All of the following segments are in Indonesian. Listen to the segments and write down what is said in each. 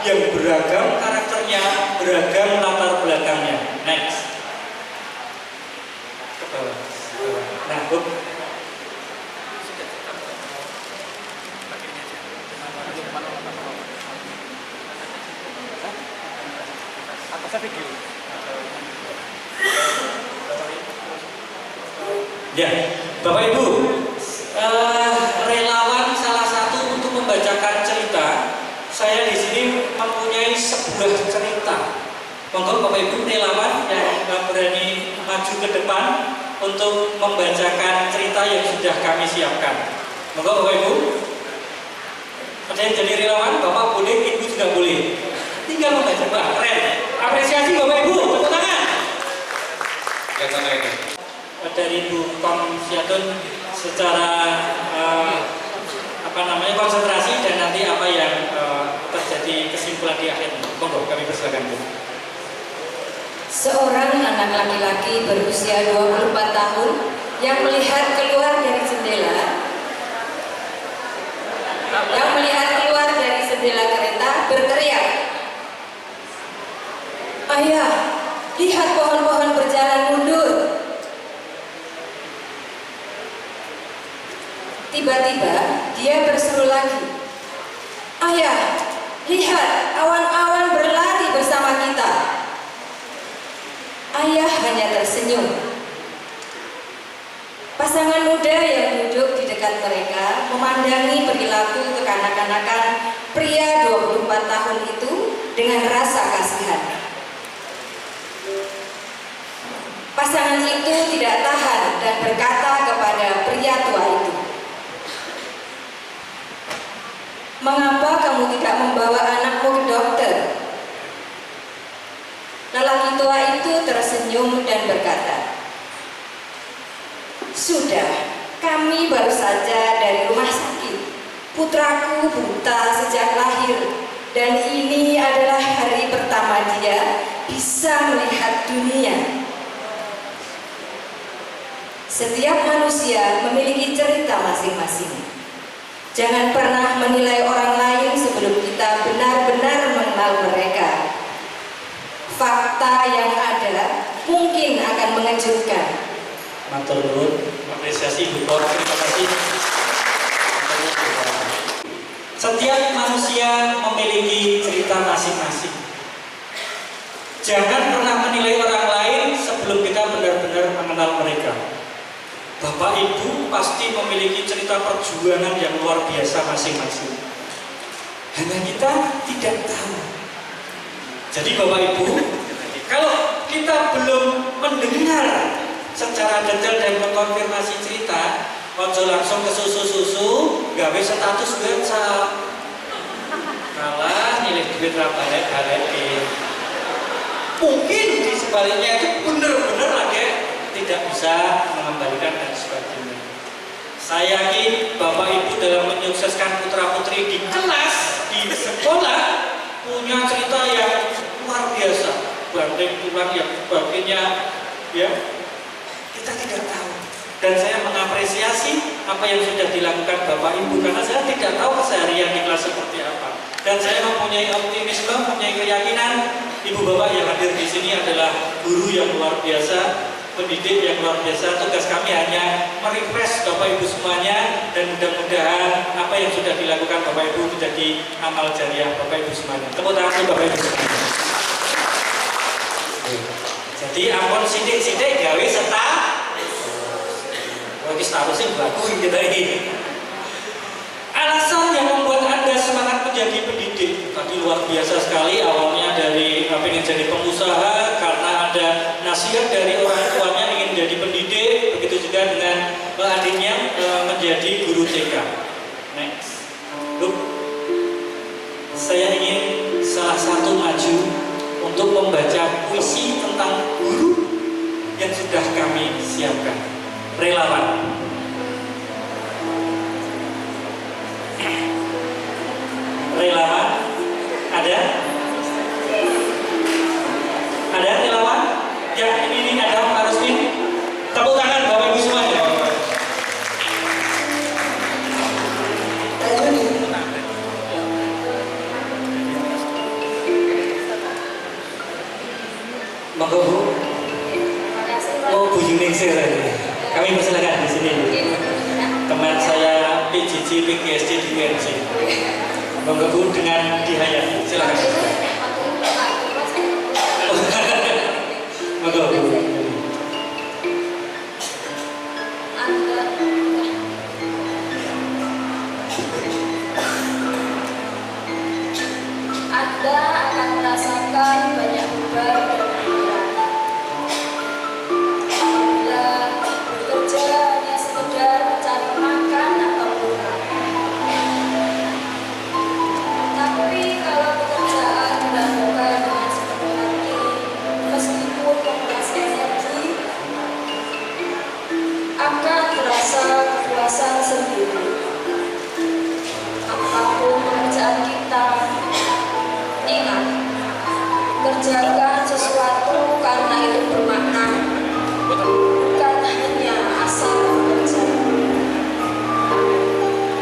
yang beragam karakternya, beragam latar belakangnya. Next. Ke bawah. Nah, Bu. Ya, Bapak Ibu, relawan salah satu untuk membacakan cerita. Saya di sini mempunyai sebuah cerita. Monggo Bapak Ibu relawan yang berani maju ke depan untuk membacakan cerita yang sudah kami siapkan. Monggo Bapak Ibu. Ada yang jadi relawan, Bapak boleh, Ibu juga boleh. Tinggal membaca, Pak. Keren. Apresiasi Bapak Ibu, tepuk tangan. Yang mana ini? Dari Bu Kom Syatun secara konsentrasi dan nanti apa yang terjadi kesimpulan di akhir. Monggo kami persilakan Bu. Seorang anak laki-laki berusia 24 tahun yang melihat keluar dari jendela kereta berteriak, "Ayah, lihat pohon-pohon berjalan mundur." Tiba-tiba dia berseru lagi, "Ayah, lihat awan-awan berlari bersama kita." Ayah hanya tersenyum. Pasangan muda yang duduk di dekat mereka memandangi perilaku kekanak-kanakan pria 24 tahun itu dengan rasa kasihan. Pasangan itu tidak tahan dan berkata kepada pria tua itu, "Mengapa kamu tidak membawa anakmu ke dokter?" Lelaki tua itu tersenyum dan berkata, "Sudah, kami baru saja dari rumah sakit. Putraku buta sejak lahir dan ini adalah hari pertama dia bisa melihat dunia." Setiap manusia memiliki cerita masing-masing. Jangan pernah menilai orang lain sebelum kita benar-benar mengenal mereka. Fakta yang ada mungkin akan mengejutkan. Matur nuwun, apresiasi Bu Kom, terima kasih. Setiap manusia memiliki cerita masing-masing. Jangan pernah menilai orang lain sebelum kita benar-benar mengenal mereka. Bapak Ibu pasti memiliki cerita perjuangan yang luar biasa masing-masing. Hanya kita tidak tahu. Jadi Bapak Ibu, kalau kita belum mendengar secara detail dan mengkonfirmasi cerita, ojo langsung ke susu-susu, gawe status WhatsApp. Kalah nilai duit balik-balik. Mungkin di sebaliknya itu benar-benar lagi tidak bisa mengembalikan dan sebagainya. Saya yakin Bapak Ibu dalam menyukseskan putra-putri di kelas, di sekolah, punya cerita yang luar biasa. Banting tulang yang sebagainya, ya kita tidak tahu. Dan saya mengapresiasi apa yang sudah dilakukan Bapak Ibu karena saya tidak tahu keseharian di kelas seperti apa. Dan saya mempunyai optimisme, mempunyai keyakinan Ibu Bapak yang hadir di sini adalah guru yang luar biasa, pendidik yang luar biasa. Tugas kami hanya merefresh Bapak Ibu semuanya dan mudah-mudahan apa yang sudah dilakukan Bapak Ibu menjadi amal jariah Bapak Ibu semuanya. Tepuk tangan Bapak Ibu semuanya. Jadi ampun sidik-sidik gawe bagi statusnya bagus kita ini. Alasan yang membuat Anda semangat menjadi pendidik tadi luar biasa sekali. Awalnya dari ingin jadi pengusaha karena ada nasihat dari orang tuanya ingin jadi pendidik. Begitu juga dengan adiknya menjadi guru TK. Next. Look, saya ingin salah satu maju untuk membaca puisi tentang guru yang sudah kami siapkan. Relawan. Relawan ada? Ada relawan? Ya, ini ada Pak Rusmin. Tepuk tangan Bapak Ibu semuanya. Monggo Bu. Terima kasih Pak. Oh, Bu Yuningsih ini. Kami persilakan di sini. Teman saya PJJ PGSD di UNC. Monggo Bu dengan dihayati. Silakan. Monggo Bu. Anda akan merasakan banyak beban dan pikiran. Apabila bekerja hanya sekedar mencari makan atau pulang. Tapi kalau pekerjaan dilakukan dengan sepenuh hati, meskipun menguras energi, akan terasa kepuasan sendiri. Apapun pekerjaan kita, ingat, kerjakan sesuatu karena itu bermakna, bukan hanya asal bekerja.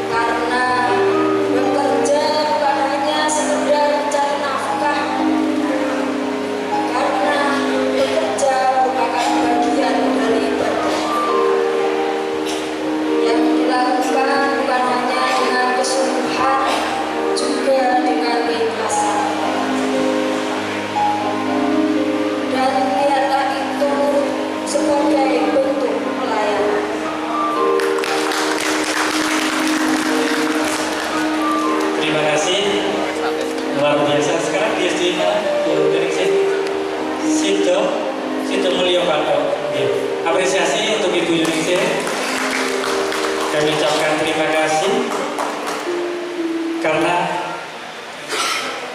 Karena bekerja bukan hanya sekedar mencari nafkah. Karena bekerja merupakan bagian dari ibadah yang dilakukan bukan hanya dengan kesungguhan, juga dengan keikhlasan. Dan lihatlah itu sebagai bentuk pelayanan. Terima kasih. Luar biasa. Sekarang di SD mana? Bu Yuningsih. Sido Mulyo Panto. Apresiasi untuk Ibu Yuningsih. Kami ucapkan terima kasih karena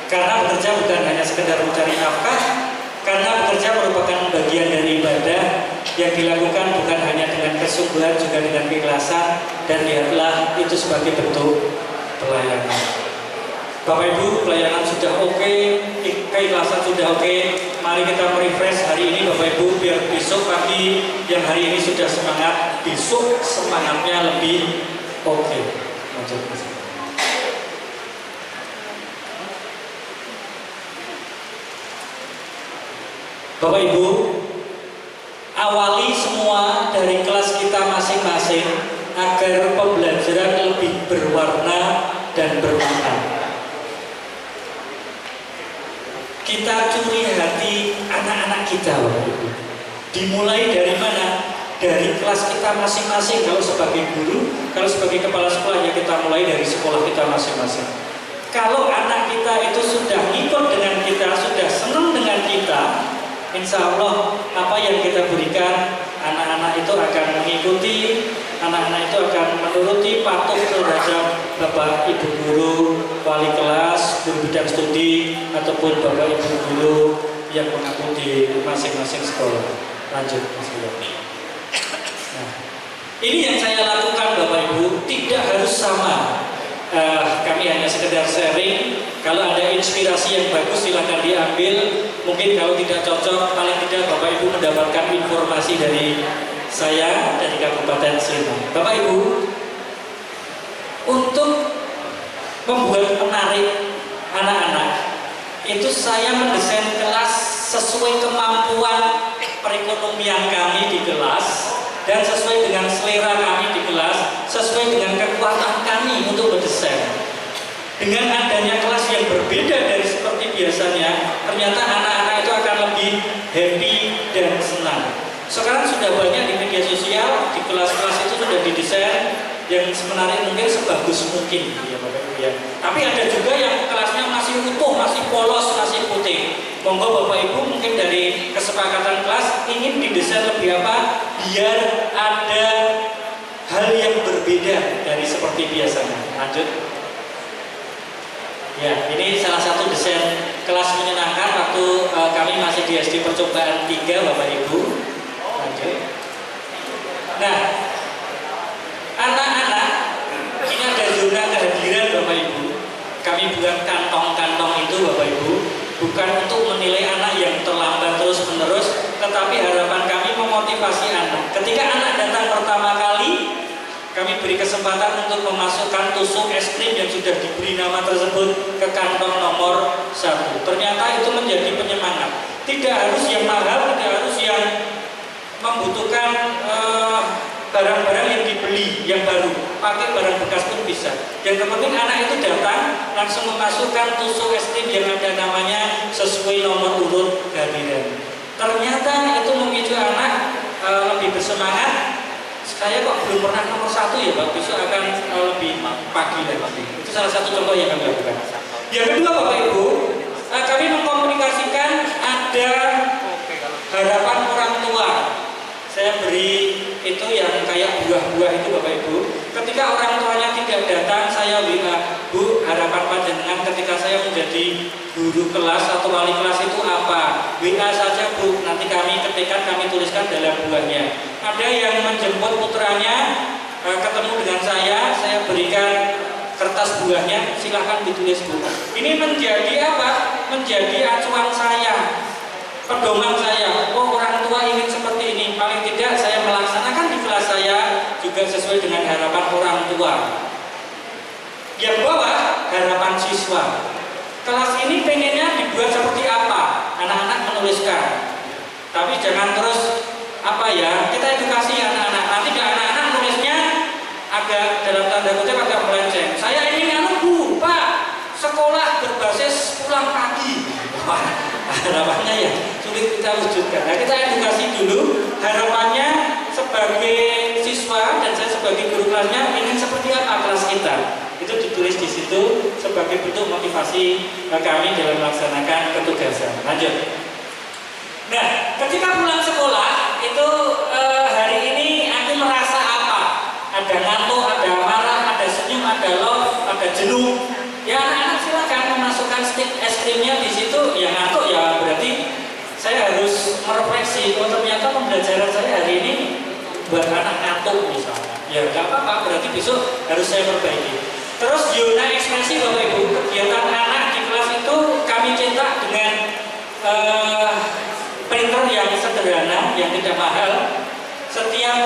bekerja bukan hanya sekedar mencari nafkah, karena bekerja merupakan bagian dari ibadah yang dilakukan bukan hanya dengan kesungguhan, juga dengan keikhlasan, dan lihatlah itu sebagai bentuk pelayanan. Bapak Ibu, pelayanan sudah oke, keikhlasan sudah oke. Mari kita merefresh hari ini Bapak Ibu, biar besok pagi yang hari ini sudah semangat, besok semangatnya lebih oke. Lanjut. Bapak Ibu, awali semua dari kelas kita masing-masing agar pembelajaran lebih berwarna dan bermakna. Kita curi hati anak-anak kita, Bapak Ibu. Dimulai dari mana? Dari kelas kita masing-masing. Kalau sebagai guru, kalau sebagai kepala sekolah, ya kita mulai dari sekolah kita masing-masing. Kalau anak kita itu sudah ngikut dengan kita, sudah senang dengan kita, insya Allah apa yang kita berikan, anak-anak itu akan mengikuti, anak-anak itu akan menuruti, patuh terhadap Bapak Ibu guru, wali kelas, guru bidang studi, ataupun Bapak Ibu guru yang mengaku di masing-masing sekolah. Lanjut, Mas Bro. Nah, ini yang saya lakukan Bapak Ibu, tidak harus sama. Kami hanya sekedar sharing. Kalau ada inspirasi yang bagus silakan diambil. Mungkin kalau tidak cocok, paling tidak Bapak Ibu mendapatkan informasi dari saya dari Kabupaten Sleman. Bapak Ibu, untuk membuat menarik anak-anak, itu saya mendesain kelas sesuai kemampuan perekonomian kami di kelas dan sesuai dengan selera kami di kelas, sesuai dengan kekuatan kami untuk berdesain. Dengan adanya kelas yang berbeda dari seperti biasanya, ternyata anak-anak itu akan lebih happy dan senang. Sekarang sudah banyak di media sosial, di kelas-kelas itu sudah didesain yang sebenarnya mungkin sebagus mungkin, ya Bapak Ibu ya. Tapi ada juga yang kelasnya masih utuh, masih polos, masih putih. Monggo Bapak Ibu mungkin dari kesepakatan kelas ingin didesain lebih apa? Biar ada hal yang berbeda dari seperti biasanya. Lanjut. Ya, ini salah satu desain kelas menyenangkan waktu kami masih di SD percobaan 3 Bapak Ibu. Lanjut. Nah, anak-anak ini ada zona kehadiran Bapak Ibu. Kami buat kantong-kantong itu Bapak Ibu, bukan untuk menilai anak yang terlambat terus-menerus, tetapi harapan kami memotivasi anak. Ketika anak datang pertama kali, kami beri kesempatan untuk memasukkan tusuk es krim yang sudah diberi nama tersebut ke kantong nomor 1. Ternyata itu menjadi penyemangat. Tidak harus yang mahal, tidak harus yang membutuhkan barang-barang yang dibeli, yang baru. Pakai barang bekas pun bisa. Yang terpenting anak itu datang langsung memasukkan tusuk es krim yang ada namanya sesuai nomor urut giliran. Ternyata itu memicu anak lebih bersemangat. Saya kok belum pernah nomor 1 ya Pak, besok akan lebih pagi lagi. Itu salah satu contoh yang kami lakukan. Yang kedua Bapak Ibu, kami mengkomunikasikan ada harapan orang tua. Saya beri itu yang kayak buah-buah itu Bapak Ibu. Ketika orang tuanya tidak datang, saya WA, Bu, harapan panjenengan ketika saya menjadi guru kelas atau wali kelas itu apa? WA saja Bu, nanti kami ketikkan, kami tuliskan dalam buahnya. Ada yang menjemput putranya ketemu dengan saya berikan kertas buahnya, silahkan ditulis Bu. Ini menjadi apa? Menjadi acuan saya, pedoman saya. Oh, orang tua ingin seperti ini. Paling tidak saya melaksanakan di kelas saya juga sesuai dengan harapan orang tua. Yang bawah harapan siswa. Kelas ini pengennya dibuat seperti apa? Anak-anak menuliskan. Tapi jangan terus kita edukasi anak-anak. Nanti anak-anak nulisnya agak dalam tanda kutip agak melenceng. Saya ingin Bu, Pak, sekolah berbasis pulang pagi. Wah, harapannya ya sulit kita wujudkan. Nah, kita edukasi dulu. Harapannya sebagai siswa dan saya sebagai guru kelasnya ingin seperti apa kelas kita. Itu ditulis di situ sebagai bentuk motivasi kami dalam melaksanakan ketugasan. Lanjut. Nah, ketika pulang sekolah itu hari ini aku merasa apa? Ada ngantuk, ada marah, ada senyum, ada love, ada jenuh. Ya anak-anak silakan memasukkan stick es krimnya di situ. Yang ngantuk ya berarti saya harus merefleksi. Oh ternyata pembelajaran saya hari ini buat anak ngantuk misalnya. Ya nggak apa-apa, berarti besok harus saya perbaiki. Terus zona ekspresi Bapak Ibu, kegiatan anak di kelas itu kami cetak dengan printer yang sederhana, yang tidak mahal. Setiap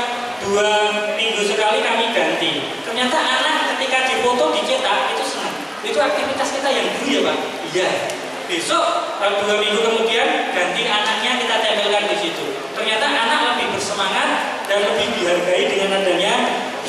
2 minggu sekali kami ganti. Ternyata anak ketika difoto dicetak itu senang. Itu aktivitas kita yang dulu ya Pak. Iya. Besok 2 minggu kemudian ganti anaknya kita tempelkan di situ. Ternyata anak lebih bersemangat dan lebih dihargai dengan adanya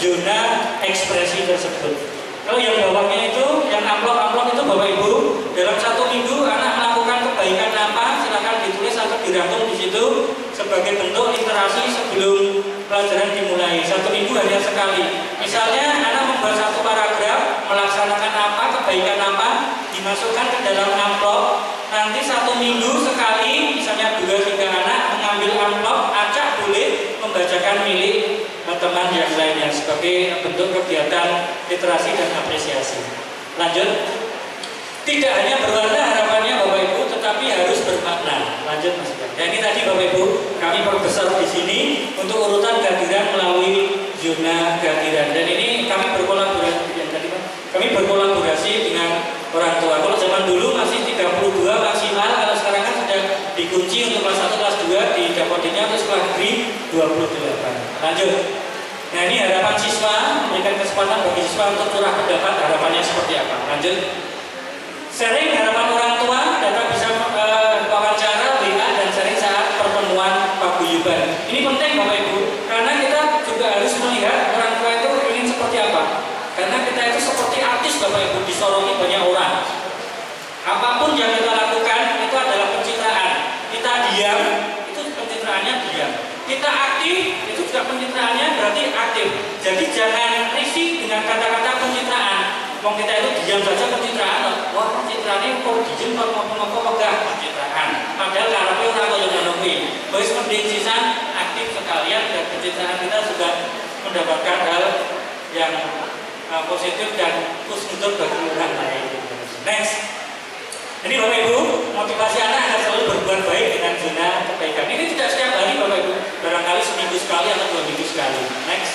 zona ekspresi tersebut. Kalau yang bawahnya itu, yang amplop-amplop itu Bapak Ibu, dalam 1 minggu anak melakukan kebaikan apa, silakan ditulis atau dirangkum di situ sebagai bentuk literasi sebelum pelajaran dimulai. 1 minggu hanya sekali. Misalnya anak membuat 1 paragraf, melaksanakan apa, kebaikan apa, dimasukkan ke dalam amplop. Nanti 1 minggu sekali, misalnya 2-3 anak mengambil amplop, acak boleh membacakan milik teman yang lainnya sebagai bentuk kegiatan literasi dan apresiasi. Lanjut. Tidak hanya berwarna harapannya Bapak Ibu, tetapi harus bermakna. Lanjut Mas. Ya, ini tadi Bapak Ibu kami perbesar di sini untuk urutan kehadiran melalui zona kehadiran. Dan ini kami berkolaborasi kami berkolaborasi dengan orang tua. Kalau zaman dulu masih 32 maksimal, kalau sekarang kan sudah dikunci untuk kelas 1, kelas 2 di Dapodiknya untuk sekolah negeri 28. Lanjut. Nah ini harapan siswa, memberikan kesempatan bagi siswa untuk curah pendapat harapannya seperti apa. Lanjut. Sharing harapan orang tua, data bisa wawancara, WA dan sharing saat pertemuan paguyuban. Ini penting Bapak Ibu, karena kita juga harus melihat orang tua itu ingin seperti apa. Karena kita itu seperti artis Bapak Ibu, disoroti banyak orang. Apapun yang kita lakukan itu adalah pencitraan. Kita diam, itu pencitraannya diam. Kita aktif, itu juga pencitraannya berarti aktif. Jadi jangan risih dengan kata-kata pencitraan. Wong kita itu diam saja pencitraan. Wah pencitraannya kok dijem kok ngomong megah pencitraan. Padahal karepnya ora kaya ngono kuwi. Wis mending sisan aktif sekalian dan pencitraan kita sudah mendapatkan hal yang positif dan husnuzon bagi orang lain. Next. Jadi Bapak Ibu, motivasi anak agar selalu berbuat baik dengan zona kebaikan. Ini tidak setiap hari Bapak Ibu, barangkali seminggu sekali atau 2 minggu sekali. Next.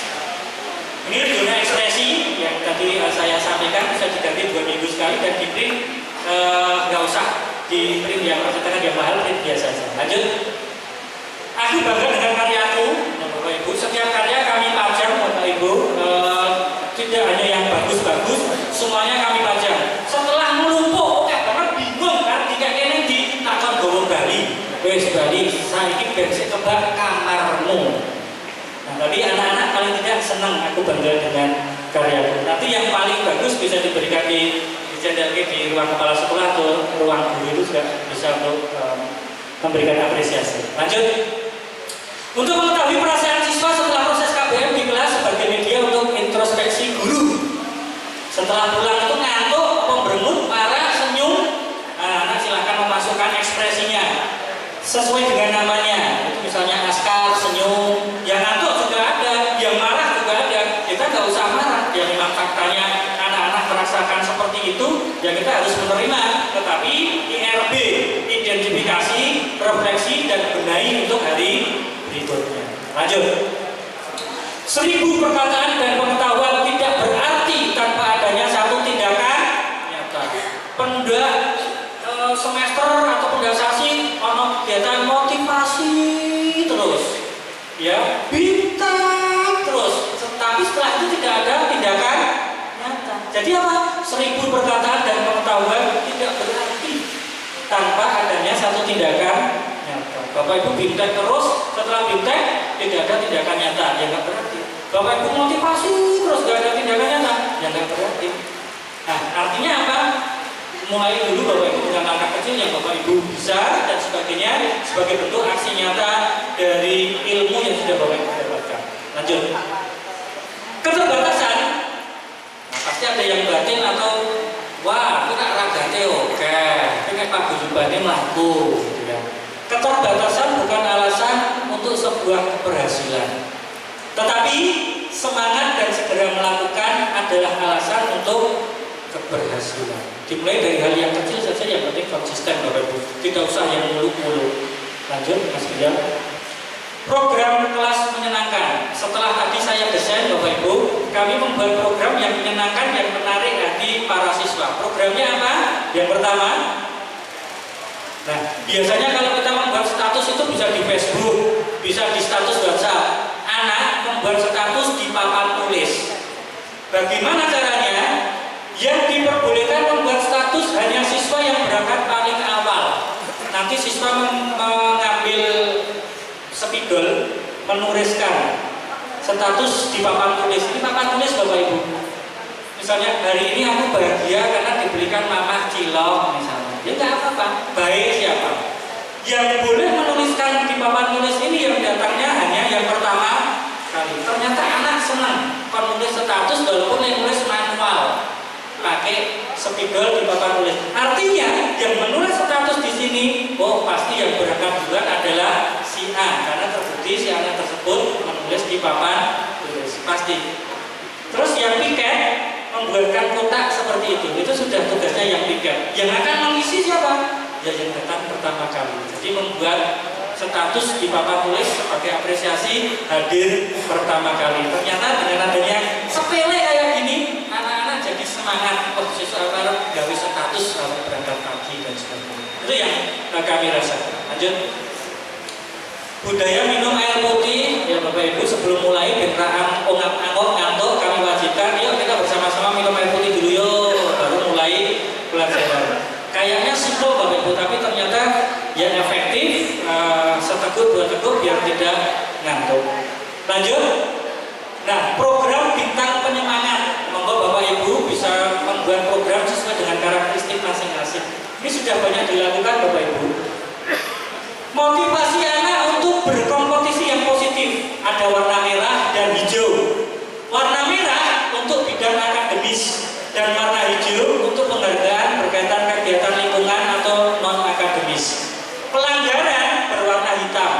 Ini zona ekspresi yang tadi saya sampaikan bisa diganti 2 minggu sekali dan di print nggak usah di print yang percetakan yang mahal, print biasa saja. Lanjut. Aku bangga dengan karyaku, Bapak Ibu. Setiap karya kami pajang, Bapak Ibu. Tidak hanya yang bagus-bagus, semuanya kami pajang. Setelah melumpuk, banget bingung kan? Jika ini di takon Gowong Bali, wes balik, saiki bensin kebak kamarmu. Nah, tadi anak-anak paling tidak senang, aku bangga dengan karyaku. Nanti yang paling bagus bisa diberikan di ruang kepala sekolah atau ruang guru itu juga bisa untuk memberikan apresiasi. Lanjut. Untuk mengetahui perasaan siswa setelah proses KBM di kelas sebagai media untuk introspeksi guru. Setelah pulang itu ngantuk, pemberengut, marah, senyum. Anak silakan memasukkan ekspresinya sesuai dengan namanya. Itu misalnya askar, senyum. Yang ngantuk juga ada, yang marah juga ada. Kita nggak usah marah. Ya memang faktanya anak-anak merasakan seperti itu, ya kita harus menerima. Tetapi IRB, identifikasi, refleksi dan benahi untuk hari berikutnya. Lanjut. 1000 perkataan dan pengetahuan tidak berarti tanpa adanya satu tindakan nyata. Pendak semester atau pendasasi ono kegiatan motivasi terus, ya bintang terus. Tapi setelah itu tidak ada tindakan nyata. Jadi apa? 1000 perkataan dan pengetahuan tidak berarti tanpa adanya satu tindakan nyata. Bapak Ibu bintang terus, setelah bintang tidak ada tindakan nyata, ya nggak berarti. Bapak Ibu motivasi terus nggak ada tindakan nyata, ya nggak berarti. Nah, artinya apa? Mulai dulu Bapak Ibu dengan langkah kecil yang Bapak Ibu bisa dan sebagainya sebagai bentuk aksi nyata dari ilmu yang sudah Bapak Ibu dapatkan. Lanjut. Keterbatasan. Nah, pasti ada yang batin atau wah, aku nak ragate oke, ini Pak Gujubane mlaku gitu ya. Keterbatasan bukan alasan untuk sebuah keberhasilan. Tetapi semangat dan segera melakukan adalah alasan untuk keberhasilan. Dimulai dari hal yang kecil saja, yang penting konsisten Bapak Ibu. Tidak usah yang muluk-muluk. Lanjut Mas Bian. Program kelas menyenangkan. Setelah tadi saya desain Bapak Ibu, kami membuat program yang menyenangkan, yang menarik hati para siswa. Programnya apa? Yang pertama, nah biasanya kalau kita membuat status itu bisa di Facebook, bisa di status WhatsApp. Anak membuat status di papan tulis. Bagaimana caranya? Yang diperbolehkan membuat status hanya siswa yang berangkat paling awal. Nanti siswa mengambil spidol, menuliskan status di papan tulis. Ini papan tulis Bapak Ibu. Misalnya hari ini aku bahagia karena diberikan mama cilok misalnya. Ya nggak apa-apa. Baik siapa? Yang boleh menuliskan di papan tulis ini yang datangnya hanya yang pertama kali. Ternyata anak senang menulis status walaupun yang nulis manual, pakai spidol di papan tulis. Artinya yang menulis status di sini, oh pasti yang berangkat duluan adalah si A, karena terbukti si anak tersebut menulis di papan tulis pasti. Terus yang piket membuatkan kotak seperti itu sudah tugasnya yang piket. Yang akan mengisi siapa? Ya yang datang pertama kali. Jadi membuat status di papan tulis sebagai apresiasi hadir pertama kali. Ternyata dengan adanya sepele kayak gini, anak-anak jadi semangat. Oh, siswa baru gawe status kalau berangkat pagi dan sebagainya. Itu yang kami rasakan. Lanjut. Budaya minum air putih, ya Bapak Ibu sebelum mulai bentraan ongap-angop ngantuk kami wajibkan, yuk kita bersama-sama minum air putih dulu yuk, baru mulai pelajaran. Kayaknya simpel Bapak Ibu, tapi ternyata ya efektif, seteguk dua teguk biar tidak ngantuk. Lanjut. Nah, program bintang penyemangat, monggo Bapak Ibu bisa membuat program sesuai dengan karakteristik masing-masing. Ini sudah banyak dilakukan Bapak Ibu. Motivasi anak untuk berkompetisi yang positif. Ada warna merah dan hijau. Warna merah untuk bidang akademis dan warna hijau untuk penghargaan berkaitan kegiatan lingkungan atau non akademis. Pelanggaran berwarna hitam.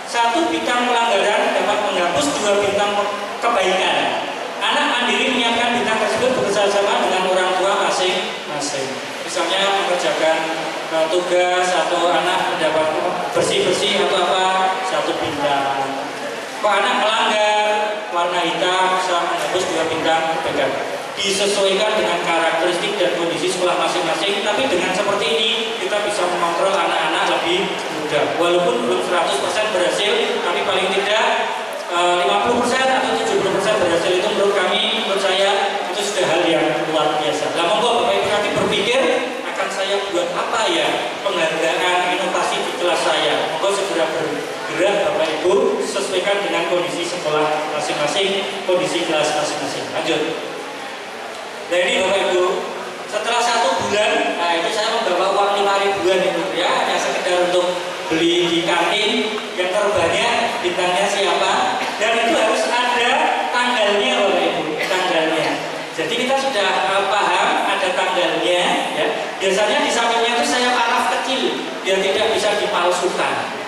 1 bintang pelanggaran dapat menghapus 2 bintang kebaikan. Anak mandiri menyiapkan bintang tersebut bekerjasama dengan orang tua masing-masing. Misalnya mengerjakan tugas atau anak mendapat bersih-bersih atau apa, 1 bintang. Kalau anak melanggar, warna hitam bisa menghapus 2 bintang kebaikan. Disesuaikan dengan karakteristik dan kondisi sekolah masing-masing, tapi dengan seperti ini kita bisa mengontrol anak-anak lebih mudah. Walaupun belum 100% berhasil, tapi paling tidak 50% atau 70% berhasil. Itu menurut kami, menurut saya itu sudah hal yang luar biasa. Nah, monggo Bapak Ibu nanti berpikir akan saya buat apa ya penghargaan inovasi di kelas saya. Monggo bergerak Bapak Ibu sesuaikan dengan kondisi sekolah masing-masing, kondisi kelas masing-masing. Lanjut. Nah ini Bapak Ibu, setelah 1 bulan, nah itu saya membawa uang 5.000-an itu ya, hanya sekedar untuk beli di kantin yang terbanyak bintangnya siapa, dan itu harus ada tanggalnya Bapak Ibu, tanggalnya. Jadi kita sudah paham ada tanggalnya ya. Biasanya di sampingnya itu saya paraf kecil biar tidak bisa dipalsukan.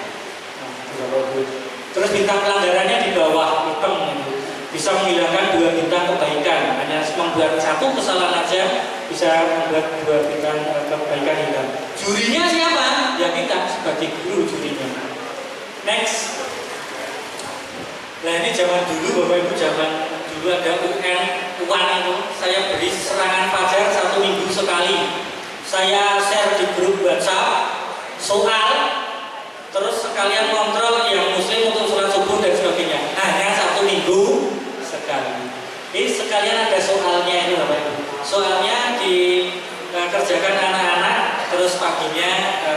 Terus bintang pelanggarannya di bawah hitam itu. Bisa menghilangkan 2 bintang kebaikan. Hanya membuat 1 kesalahan aja bisa membuat 2 bintang kebaikan hilang. Jurinya siapa? Ya kita sebagai guru jurinya. Next. Nah ini zaman dulu Bapak Ibu, zaman dulu ada UN UAN itu, saya beri serangan fajar 1 minggu sekali. Saya share di grup WhatsApp soal, terus sekalian kontrol yang muslim untuk sholat subuh dan sebagainya. Hanya 1 minggu sekali. Ini sekalian ada soalnya itu Bapak Ibu. Soalnya dikerjakan anak-anak, terus paginya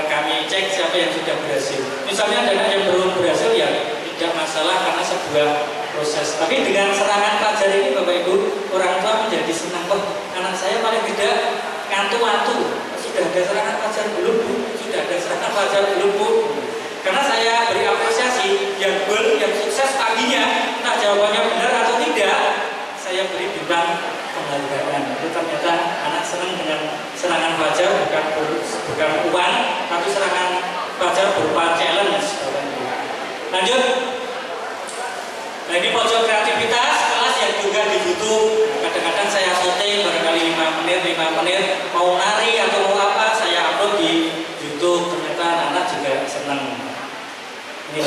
kami cek siapa yang sudah berhasil. Misalnya ada anak yang belum berhasil ya tidak masalah karena sebuah proses. Tapi dengan serangan fajar ini Bapak Ibu, orang tua menjadi senang. Oh, anak saya paling tidak ngantuk-ngantuk. Sudah ada serangan fajar belum Bu? Sudah ada serangan fajar belum Bu? Karena saya beri apresiasi yang sukses paginya, nah jawabannya benar atau tidak, saya beri bintang penghargaan. Itu ternyata anak senang dengan serangan fajar, bukan uang, tapi serangan fajar berupa challenge. Lanjut. Nah ini pojok kreativitas kelas yang juga di YouTube. Kadang-kadang saya syuting barangkali 5 menit mau nari atau mau apa saya upload di YouTube. Ternyata anak-anak juga senang. Ini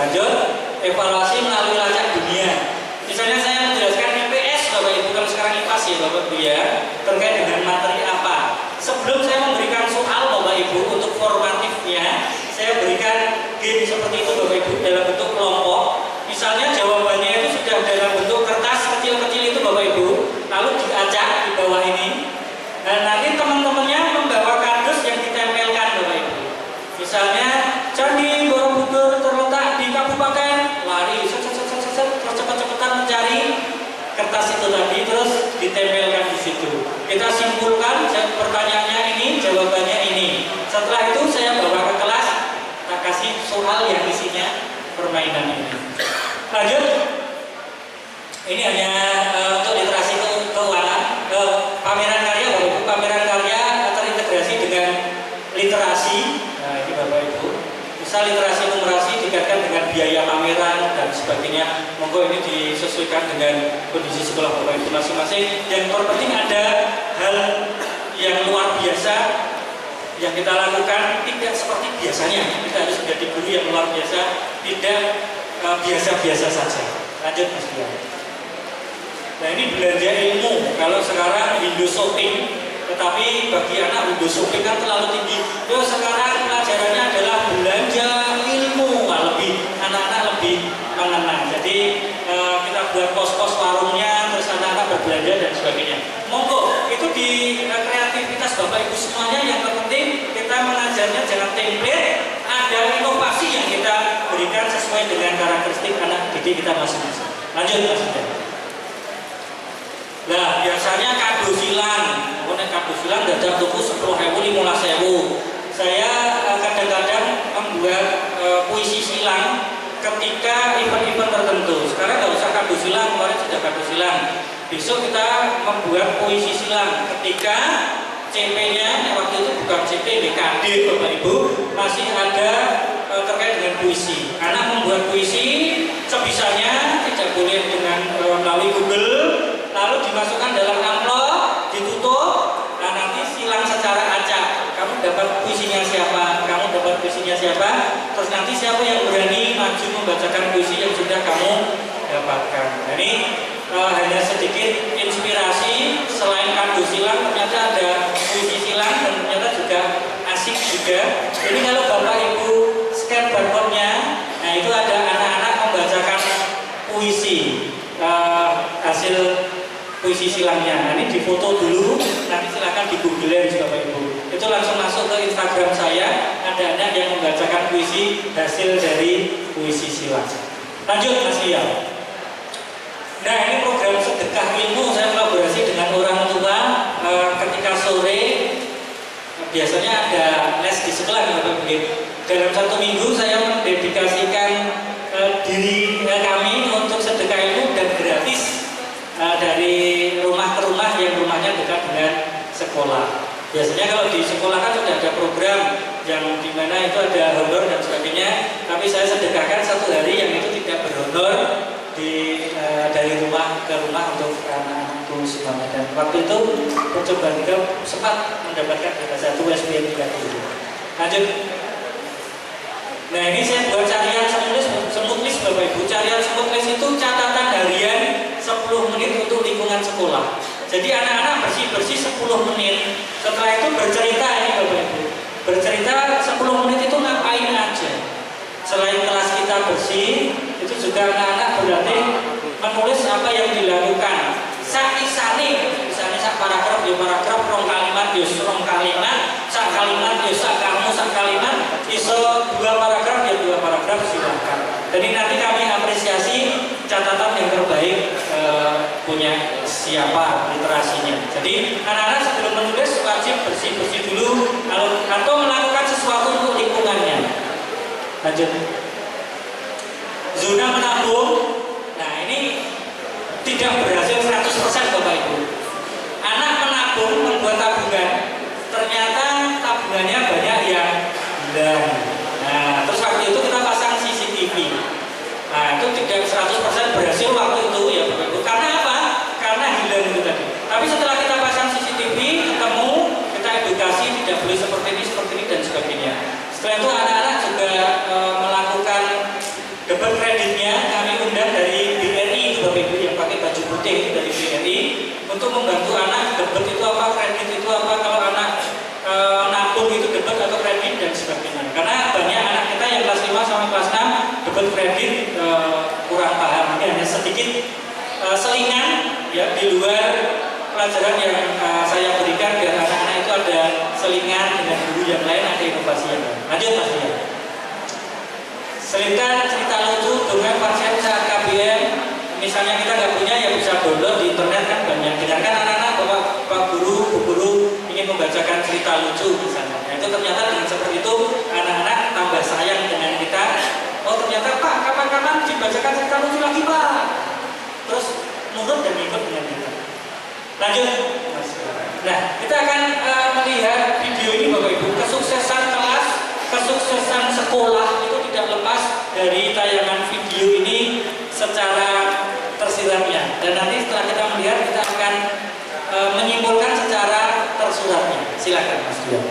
lanjut. Evaluasi melalui lacak dunia. Misalnya saya menjelaskan IPS Bapak Ibu, kalau sekarang IPAS ya Bapak Ibu ya, terkait dengan materi apa. Sebelum saya memberikan soal Bapak Ibu untuk formatifnya, saya berikan game seperti itu Bapak Ibu dalam bentuk kelompok. Misalnya jawabannya itu sudah dalam bentuk kertas kecil-kecil itu Bapak Ibu, lalu diacak di bawah ini. Dan nanti teman-temannya membawa kardus yang ditempelkan Bapak Ibu. Misalnya Candi Borobudur terletak di kabupaten, lari terus cepet-cepetan mencari kertas itu tadi, terus ditempelkan di situ. Kita simpulkan pertanyaannya ini, jawabannya ini. Setelah itu saya bawa ke kelas, kita kasih soal yang isinya permainan ini. Lanjut. Ini hanya untuk literasi keuangan. Pameran karya Bapak Ibu, pameran karya terintegrasi dengan literasi. Nah ini Bapak Ibu. Misal literasi numerasi dikaitkan dengan biaya pameran dan sebagainya. Monggo ini disesuaikan dengan kondisi sekolah Bapak Ibu masing-masing. Yang terpenting ada hal yang luar biasa yang kita lakukan tidak seperti biasanya. Kita harus menjadi guru yang luar biasa, tidak biasa-biasa saja. Lanjut Mas Bian. Nah ini belanja ilmu. Kalau sekarang window shopping, tetapi bagi anak window shopping kan terlalu tinggi. Yo sekarang pelajarannya adalah belanja ilmu, anak-anak lebih mengenal. Jadi kita buat pos-pos warungnya, terus anak-anak berbelanja dan sebagainya. Monggo itu di kreativitas Bapak Ibu semuanya. Yang terpenting kita mengajarnya jangan template, ada inovasi yang kita berikan sesuai dengan karakteristik anak didik kita masing-masing. Lanjut Mas Bian. Nah, biasanya kado silang, kado silang dadak tuku 10.000, 15.000. Saya kadang-kadang membuat puisi silang ketika event-event tertentu. Sekarang nggak usah kado silang, kemarin sudah kado silang. Besok kita membuat puisi silang ketika CP-nya waktu itu bukan CP, BKD Bapak Ibu, masih ada terkait dengan puisi. Anak membuat puisi sebisanya, tidak boleh dengan melalui Google, lalu dimasukkan dalam amplop, ditutup. Nah nanti silang secara acak, kamu dapat puisinya siapa, kamu dapat puisinya siapa, terus nanti siapa yang berani maju membacakan puisi yang sudah kamu dapatkan. Nah, ini hanya sedikit inspirasi. Selain kado silang ternyata ada puisi silang dan ternyata juga asik juga. Jadi kalau Bapak Ibu scan barcode-nya, nah itu ada anak-anak membacakan puisi, hasil puisi silangnya. Nah, ini difoto dulu, nanti silakan di Google Bapak Ibu. Itu langsung masuk ke Instagram saya. Ada anak yang membacakan puisi puisi hasil dari puisi silat. Lanjut Mas Liam. Nah, ini program sedekah ilmu saya kolaborasi dengan orang tua. Ketika sore biasanya ada les di sekolah ya Bapak Ibu. Dalam 1 minggu saya mendedikasikan diri kami untuk sedekah ilmu dan gratis dari rumah ke rumah yang rumahnya dekat dengan sekolah. Biasanya kalau di sekolah kan sudah ada program yang dimana itu ada honor dan sebagainya, tapi saya sedekahkan 1 hari yang itu tidak berhonor dari rumah ke rumah untuk anak-anakku semuanya. Dan waktu itu percobaan kita sempat mendapatkan salah 1 SPM 30. Lanjut. Nah, ini saya buat carian semut list Bapak Ibu. Carian semut list itu catatan harian 10 menit untuk lingkungan sekolah. Jadi anak-anak bersih-bersih 10 menit. Setelah itu bercerita ini Bapak Ibu. Bercerita 10 menit itu ngapain aja. Selain kelas kita bersih, itu juga anak-anak berarti menulis apa yang dilakukan. Sak-isane, misalnya sak paragraf ya paragraf, rong kalimat ya rong kalimat, sak kalimat ya sak kamu sak kalimat, iso 2 paragraf ya 2 paragraf, silakan. Jadi nanti kami apresiasi catatan yang terbaik punya siapa literasinya. Jadi anak-anak sebelum menulis wajib bersih-bersih dulu atau melakukan sesuatu untuk lingkungannya. Lanjut. Zona menabung. Nah, ini tidak berhasil 100% Bapak Ibu. Anak menabung, membuat tabungan, ternyata tabungannya banyak yang hilang. Nah, terus waktu itu kita pasang CCTV. Nah, itu tidak 100% berhasil waktu itu ya Bapak Ibu. Karena apa? Karena hilang itu tadi. Tapi setelah kita pasang CCTV, ketemu, kita edukasi tidak boleh seperti ini dan sebagainya. Setelah itu anak-anak juga melakukan debat kreditnya. Kami undang dari BRI itu Bapak Ibu yang pakai baju putih dari BRI untuk membantu anak debat itu apa, kredit itu apa, kalau anak nabung itu debat atau kredit dan sebagainya. Karena banyak anak kita yang kelas 5 sampai kelas 6 debat kredit kurang paham. Ini hanya sedikit selingan ya di luar pelajaran yang saya berikan biar anak-anak itu ada selingan dengan guru yang lain, ada inovasi yang lain. Lanjut Mas Ria. Selipkan cerita lucu dengan konsep saat KBM. Misalnya kita nggak punya ya bisa download di internet kan banyak. Dengarkan anak-anak bahwa Pak Guru, Bu Guru ingin membacakan cerita lucu misalnya. Nah, itu ternyata dengan seperti itu anak-anak tambah sayang dengan kita. Oh ternyata Pak kapan-kapan dibacakan cerita lucu lagi Pak. Terus nurut dan ikut dengan kita. Lanjut. Nah kita akan melihat video ini Bapak Ibu. Kesuksesan kelas, kesuksesan sekolah itu tidak lepas dari tayangan video ini secara tersiratnya. Dan nanti setelah kita melihat kita akan menyimpulkan secara tersuratnya. Silakan Mas Dio.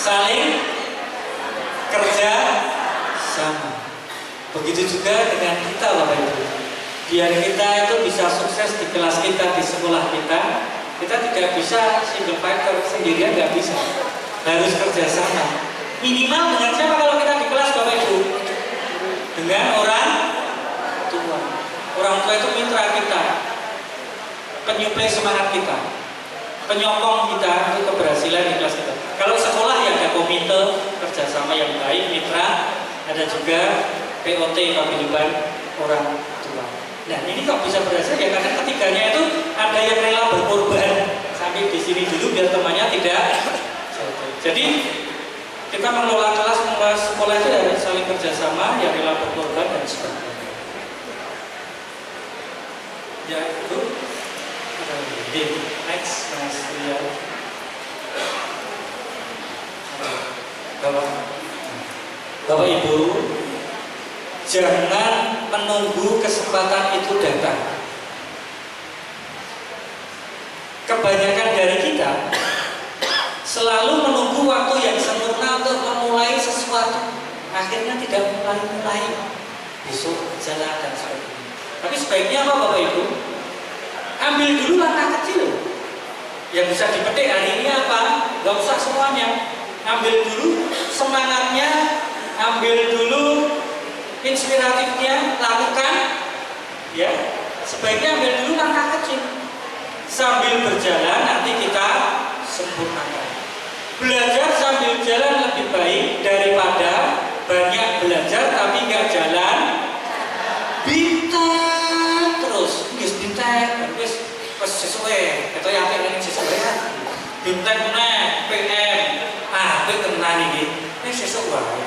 Saling kerja sama. Begitu juga dengan kita Bapak Ibu. Biar kita itu bisa sukses di kelas kita, di sekolah kita tidak bisa single fighter sendirian, nggak bisa. Harus kerja sama. Minimal dengan siapa kalau kita di kelas Bapak Ibu? Dengan orang tua. Orang tua itu mitra kita, penyuplai semangat kita, penyokong kita untuk keberhasilan di kelas kita. Kalau sekolah ya ada komite kerjasama yang baik, mitra, ada juga POT paguyuban orang tua. Nah ini kok bisa berhasil ya karena ketiganya itu ada yang rela berkorban sampai di sini dulu biar temannya tidak jatuh. Jadi kita mengelola kelas, mengelola sekolah itu harus saling kerjasama, yang rela berkorban dan sebagainya. Ya itu. Next, Mas Rian. Bapak Ibu, jangan menunggu kesempatan itu datang. Kebanyakan dari kita selalu menunggu waktu yang sempurna untuk memulai sesuatu. Akhirnya tidak mulai-mulai. Besok jalan dan sebagainya. Tapi sebaiknya apa Bapak Ibu? Ambil dulu langkah kecil yang bisa dipetik hari ini apa? Gak usah semuanya. Ambil dulu semangatnya, ambil dulu inspiratifnya, lakukan. Ya, sebaiknya ambil dulu langkah kecil. Sambil berjalan nanti kita sempurnakan. Belajar sambil jalan lebih baik daripada banyak belajar tapi nggak jalan. Bintek terus, bintek, wis sesuai. Kata yang apa ini sesuai kan? Bintek mana? PM, apa tenan ini? Ini sesuai.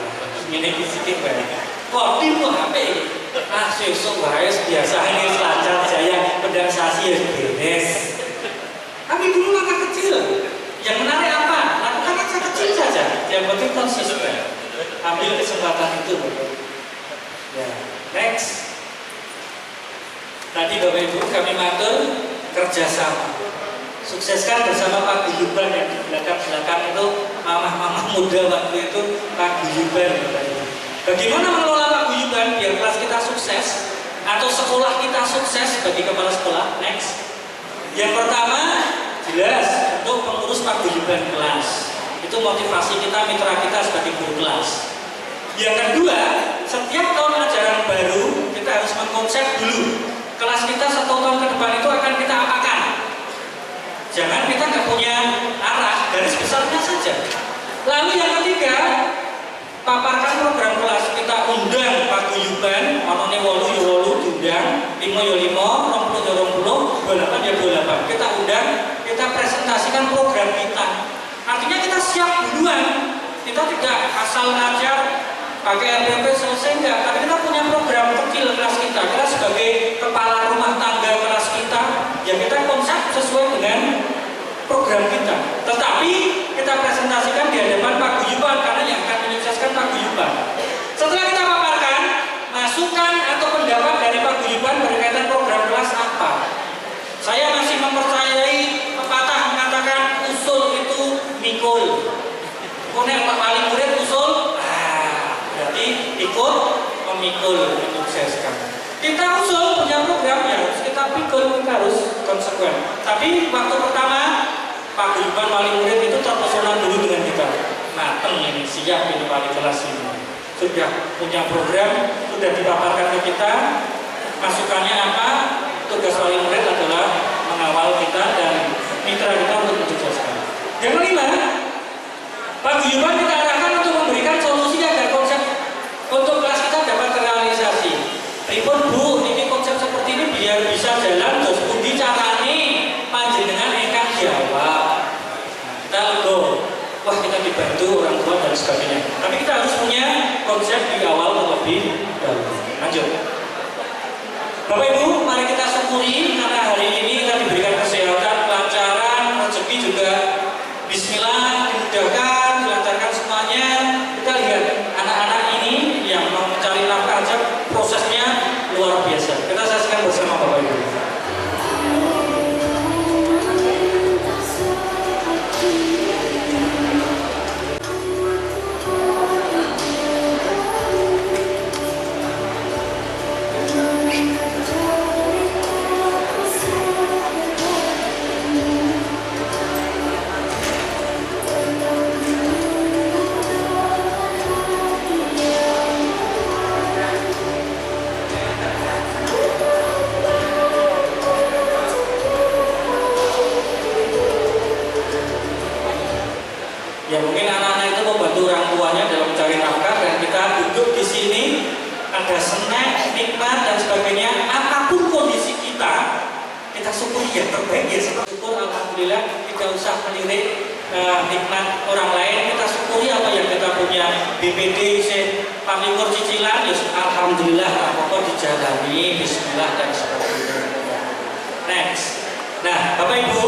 Ini sedikit baik. Kok tim kok HP ini? Sesuai biasa ini selancar jaya pendaksasi ya beres. Ambil dulu langkah kecil. Yang menarik apa? Lakukan langkah kecil saja. Yang penting konsisten. Ambil kesempatan itu. Ya, next. Tadi Bapak Ibu kami matur kerjasama. Sukseskan bersama paguyuban yang di belakang itu mamah-mamah muda waktu itu paguyuban. Bagaimana mengelola paguyuban biar kelas kita sukses atau sekolah kita sukses bagi kepala sekolah? Next. Yang pertama jelas untuk pengurus paguyuban kelas. Itu motivasi kita, mitra kita sebagai guru kelas. Yang kedua, setiap tahun ajaran baru kita harus mengkonsep dulu kelas kita 1 tahun ke depan itu akan kita apakan. Jangan kita nggak punya arah, garis besarnya saja. Lalu yang ketiga, paparkan program kelas. Kita undang paguyuban, onone 8 ya 8 diundang, 5 ya 5, 20 ya 20, 28 ya 28. Kita undang, kita presentasikan program kita. Artinya kita siap duluan. Kita tidak asal ngajar pakai RPP selesai enggak, tapi kita punya program kecil kelas kita. Kita sebagai kepala rumah tangga kelas kita, ya kita konsep sesuai dengan program kita. Tetapi kita presentasikan di hadapan paguyuban karena yang akan menyukseskan paguyuban. Setelah kita paparkan, masukan atau pendapat dari paguyuban berkaitan program kelas apa? Saya masih mempercayai pepatah mengatakan usul itu mikul. Kemudian Pak Wali murid usul, berarti ikut memikul, menyukseskan. Kita usul punya program ya harus kita pikul, kita harus konsekuen. Tapi waktu pertama paguyuban wali murid itu terpesona dulu dengan kita. Mateng ini, siap ini wali kelas ini. Sudah punya program, sudah dipaparkan ke kita. Masukannya apa? Tugas wali murid adalah mengawal kita dan mitra kita untuk mensukseskan. Yang kelima, paguyuban kita arahkan untuk memberikan solusi agar konsep untuk kelas kita dapat terrealisasi. Ribut Bu, ini konsep seperti ini biar bisa jalan terus pundi carane panjenengan ingkang jawab. Kita lego, wah kita dibantu orang tua dan sebagainya. Tapi kita harus punya konsep di awal terlebih dahulu. Lanjut. Bapak Ibu, mari kita syukuri karena hari ini kita diberikan kesehatan, kelancaran, rezeki juga bismillah, dimudahkan, dilancarkan semuanya. Kita lihat anak-anak ini yang mau mencari nafkah aja prosesnya luar biasa. Kita saksikan bersama Bapak Ibu. Ya mungkin anak-anak itu membantu orang tuanya dalam mencari nafkah dan kita duduk di sini ada snack, nikmat dan sebagainya. Apapun kondisi kita syukuri yang terbaik ya. Syukur alhamdulillah, tidak usah melirik nikmat orang lain. Kita syukuri apa yang kita punya. BPD pamlikur cicilan, ya alhamdulillah apa dijalani, bismillah dan sebagainya. Next. Nah, Bapak Ibu,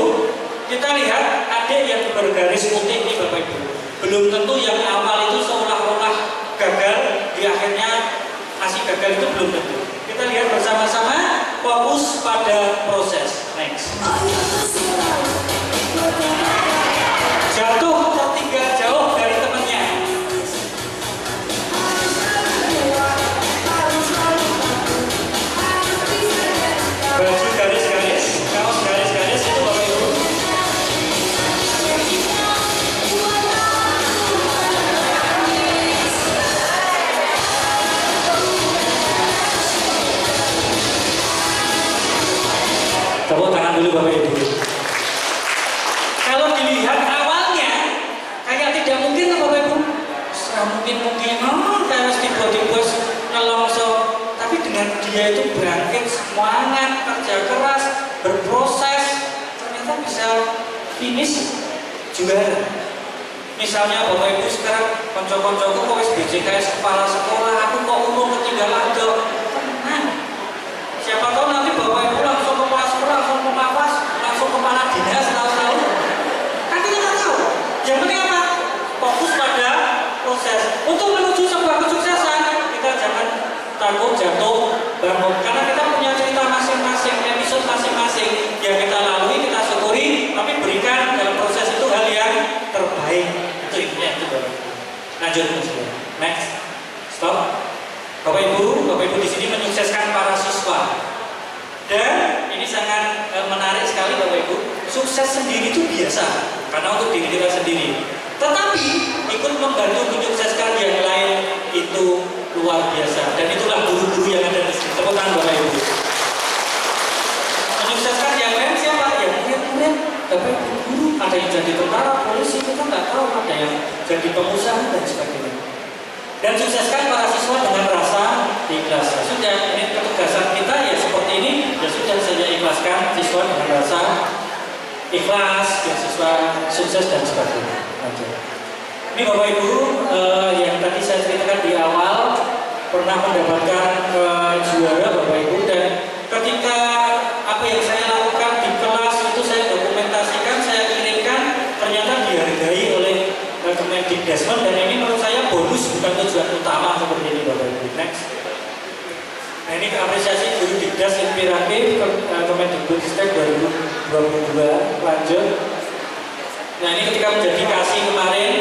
kita lihat adik yang bergaris putih ini Bapak Ibu. Belum tentu yang awal itu seolah-olah gagal, di akhirnya masih gagal, itu belum tentu. Kita lihat bersama-sama, fokus pada proses. Next. Jatuh tertinggal jauh dari temannya. Baju garis-garis, kaos garis-garis itu Bapak Ibu. Tepuk tangan dulu Bapak Ibu. Kalau dilihat awalnya kayak tidak mungkin tuh Bapak Ibu. Mungkin harus tiba-tiba ngelongso. Tapi dengan dia itu bangkit, semangat, kerja keras, berproses, ternyata bisa finish juara. Misalnya Bapak Ibu sekarang konco-koncoku kok wis BJKS kepala sekolah, aku kok umur ketinggalan jauh. Tenang. Siapa tahu nanti Bapak Ibu langsung kepala sekolah, langsung pemapas, langsung kepala dinas, tahu-tahu. Kan kita nggak tahu. Yang penting apa? Fokus pada proses. Untuk menuju sebuah kesuksesan, kita jangan takut jatuh bangun. Karena kita punya cerita masing-masing, episode masing-masing yang kita lalui, kita syukuri, tapi berikan dalam proses itu hal yang terbaik. Itu intinya itu Bapak Ibu. Lanjut next. Stop. Bapak Ibu di sini menyukseskan para siswa. Dan ini sangat menarik sekali Bapak Ibu. Sukses sendiri itu biasa, karena untuk diri kita sendiri. Tetapi ikut membantu menyukseskan yang lain itu luar biasa. Dan itulah guru-guru yang ada di sini. Tepuk tangan Bapak Ibu. Menyukseskan yang lain siapa? Ya murid-murid, Bapak Ibu guru. Ada yang jadi tentara, polisi, kita nggak tahu. Ada yang jadi pengusaha dan sebagainya. Dan sukseskan para siswa dengan rasa ikhlas. Ya sudah, ini ketugasan kita ya seperti ini. Ya sudah, saya ikhlaskan siswa dengan rasa ikhlas, ya siswa sukses dan sebagainya. Ini Bapak Ibu yang tadi saya ceritakan di awal pernah mendapatkan juara Bapak Ibu, dan ketika apa yang saya lakukan di kelas itu saya dokumentasikan, saya kirimkan, ternyata dihargai oleh Kemendikbud, dan ini menurut saya bonus bukan tujuan utama seperti ini Bapak Ibu. Next. Nah ini apresiasi guru Dikdas inspiratif Kemendikbud 2022. Lanjut. Nah ini ketika menjadi kasih kemarin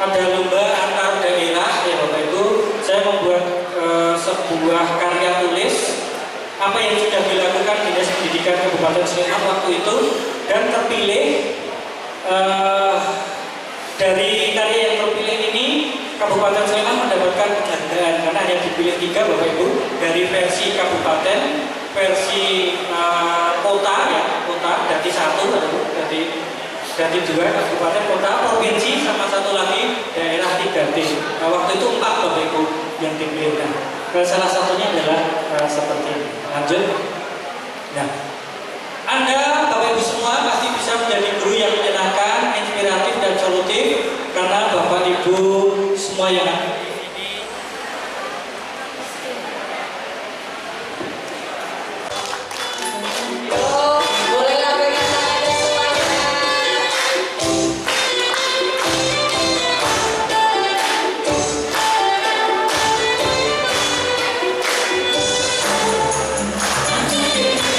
ada lomba antar daerah ya Bapak Ibu. Saya membuat sebuah karya tulis apa yang sudah dilakukan Dinas Pendidikan Kabupaten Sleman waktu itu, dan terpilih dari karya yang terpilih ini Kabupaten Sleman mendapatkan penghargaan karena hanya dipilih 3 Bapak Ibu, dari versi kabupaten, versi kota ya, kota dari 1, dari 2 kabupaten, kota, provinsi, sama satu lagi daerah 3T. Nah, waktu itu 4 Bapak Ibu yang dipilih. Nah, salah satunya adalah seperti ini. Lanjut. Nah, Anda Bapak Ibu semua pasti bisa menjadi guru yang menyenangkan, inspiratif dan solutif karena Bapak Ibu semua yang ada di sini. Bolehlah berikan tangannya semuanya.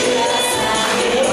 Bila sakit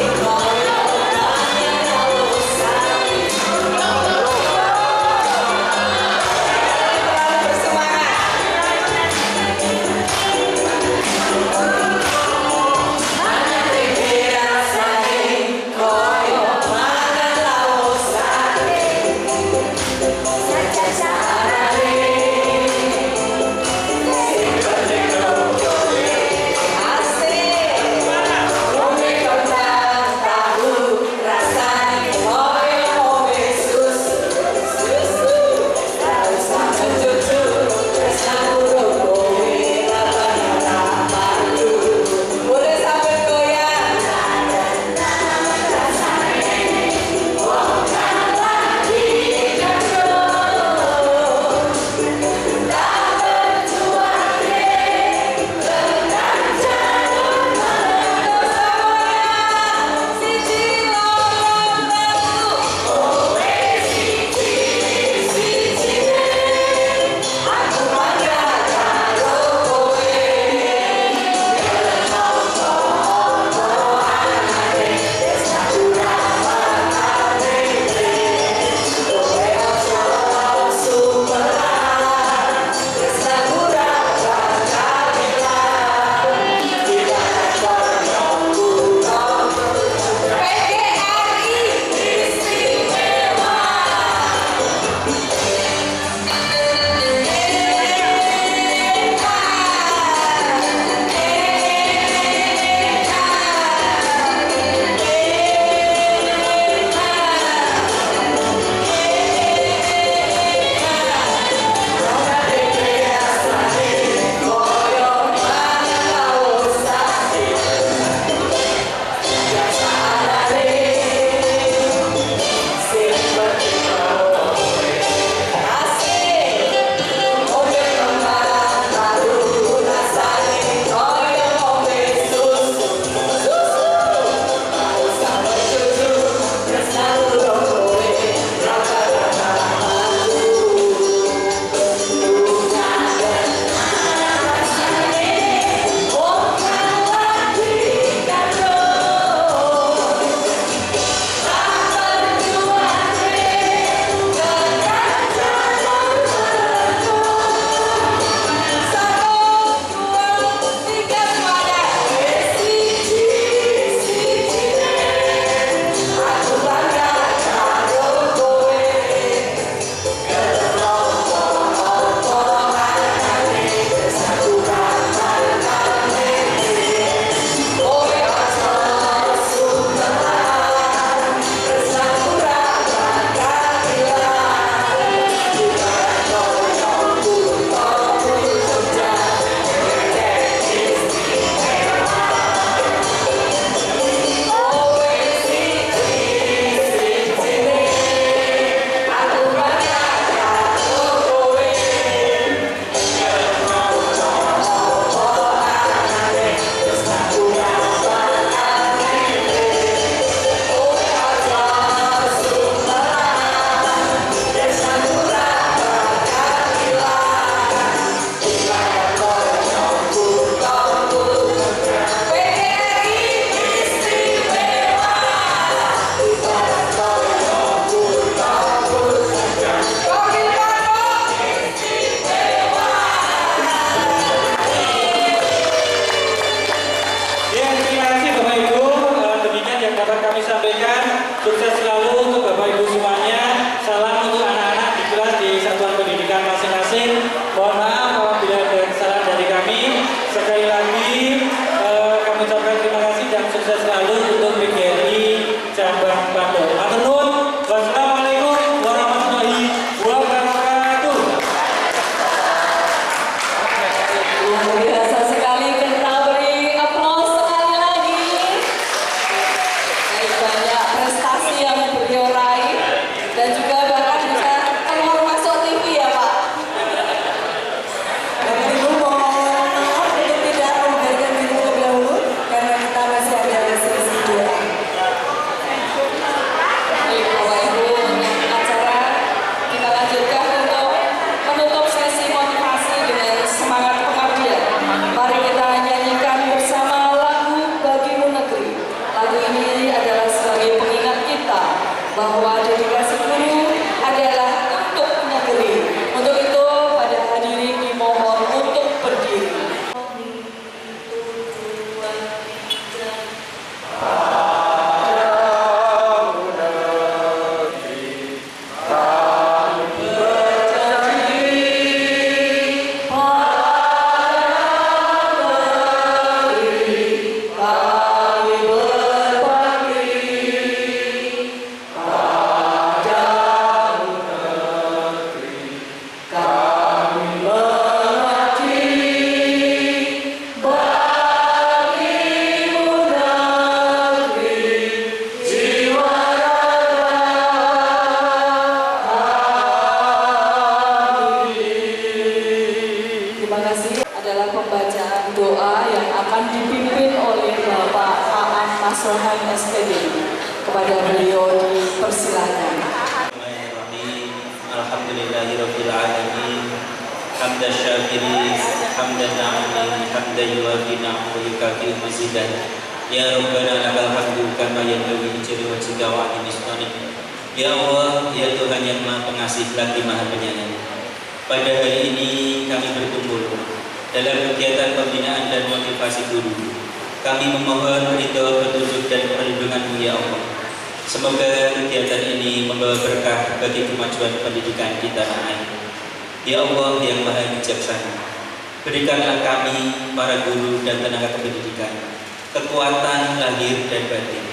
pengasuhan SPD. Kepada beliau dipersilahkan. Bismillahirrahmanirrahim. Alhamdulillahirabbil alamin. Hamdan syakirin, hamdan na'imin, hamdan yuwafi na'mu yukafi mazidan. Ya Rabbana lakal hamdu kama yanbaghi li jalali wajhika wa 'azimi sultanik. Ya Allah, ya Tuhan yang Maha Pengasih lagi Maha Penyayang. Pada hari ini kami berkumpul dalam kegiatan pembinaan dan motivasi guru. Kami memohon ridho, petunjuk dan perlindungan-Mu ya Allah. Semoga kegiatan ini membawa berkah bagi kemajuan pendidikan di tanah air. Ya Allah yang Maha Bijaksana, berikanlah kami, para guru dan tenaga pendidikan, kekuatan lahir dan batin.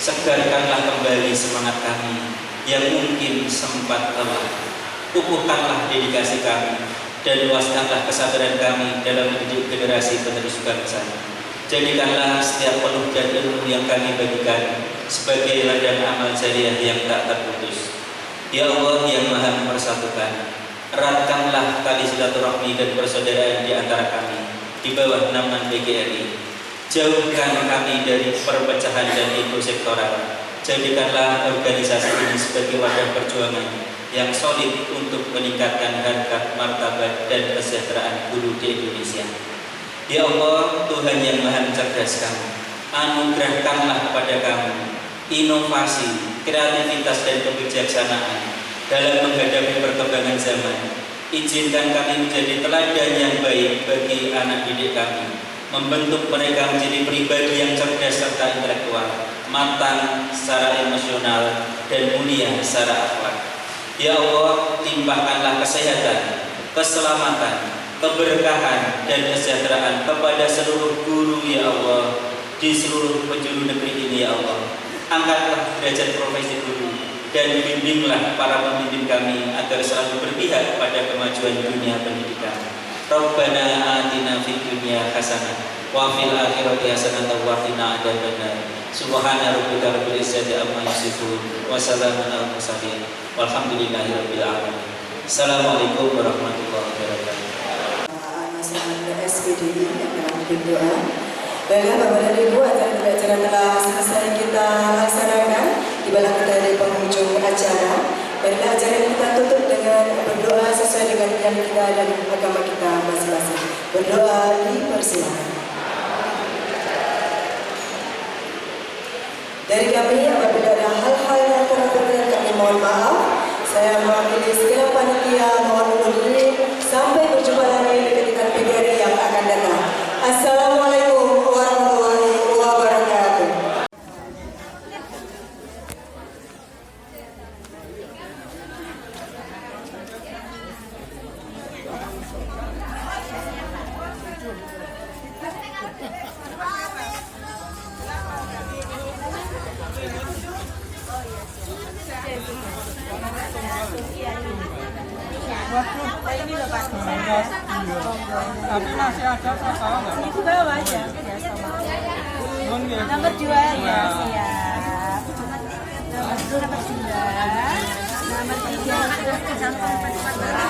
Segarkanlah kembali semangat kami yang mungkin sempat lemah. Kukuhkanlah dedikasi kami dan luaskanlah kesadaran kami dalam mendidik generasi penerus bangsa. Jadikanlah setiap penuh dan ilmu yang kami bagikan sebagai ladang amal jariah yang tak terputus. Ya Allah yang Maha Mempersatukan, eratkanlah tali silaturahmi dan persaudaraan di antara kami di bawah naungan PGRI. Jauhkan kami dari perpecahan dan ego sektoral. Jadikanlah organisasi ini sebagai wadah perjuangan yang solid untuk meningkatkan harkat, martabat, dan kesejahteraan guru di Indonesia. Ya Allah, Tuhan yang Maha Mencerdaskan, anugerahkanlah kepada kami inovasi, kreativitas, dan kebijaksanaan dalam menghadapi perkembangan zaman. Izinkan kami menjadi teladan yang baik bagi anak didik kami, membentuk mereka menjadi pribadi yang cerdas serta intelektual, matang secara emosional, dan mulia secara akhlak. Ya Allah, timpahkanlah kesehatan, keselamatan, keberkahan, dan kesejahteraan kepada seluruh guru ya Allah di seluruh penjuru negeri ini ya Allah. Angkatlah derajat profesi guru dan bimbinglah para pemimpin kami agar selalu berpihak pada kemajuan dunia pendidikan. Rabbana atina fid dunya hasanah wa fil akhirati hasanah wa qina adzabannar. Subhana rabbika rabbil izzati amma yasifun wa salamun alal mursalin walhamdulillahi rabbil alamin. Assalamualaikum warahmatullahi wabarakatuh. SPD yang telah berdoa. Baiklah Bapak dan Ibu, acara pembelajaran telah selesai kita laksanakan. Tibalah kita di penghujung acara. Baiklah acara ini kita tutup dengan berdoa sesuai dengan yang kita dan agama kita masing-masing. Berdoa dipersilakan. Dari kami apabila ada hal-hal yang kurang berkenan kami mohon maaf. Saya mewakili segala panitia mohon undur diri sampai berjumpa lagi di kegiatan PGRI yang akan datang. Assalamualaikum warahmatullahi wabarakatuh. Ini loh Pak. Tapi masih ada salah nggak? Itu bawa aja. Nomor 2 ya siap. Nomor 2, nomor 3, nomor 3.